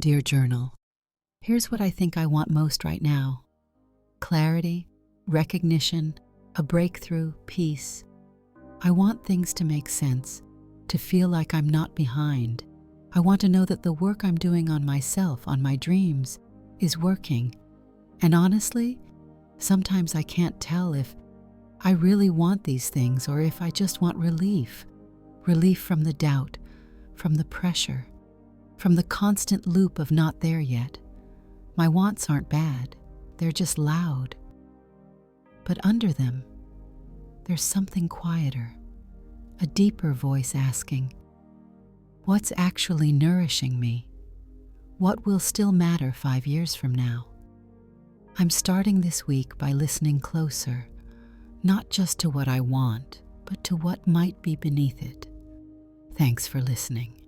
Dear Journal, here's what I think I want most right now: clarity, recognition, a breakthrough, peace. I want things to make sense, to feel like I'm not behind. I want to know that the work I'm doing on myself, on my dreams, is working. And honestly, sometimes I can't tell if I really want these things or if I just want relief. Relief from the doubt, from the pressure, from the constant loop of not there yet. My wants aren't bad, they're just loud. But under them, there's something quieter, a deeper voice asking, what's actually nourishing me? What will still matter 5 years from now? I'm starting this week by listening closer, not just to what I want, but to what might be beneath it. Thanks for listening.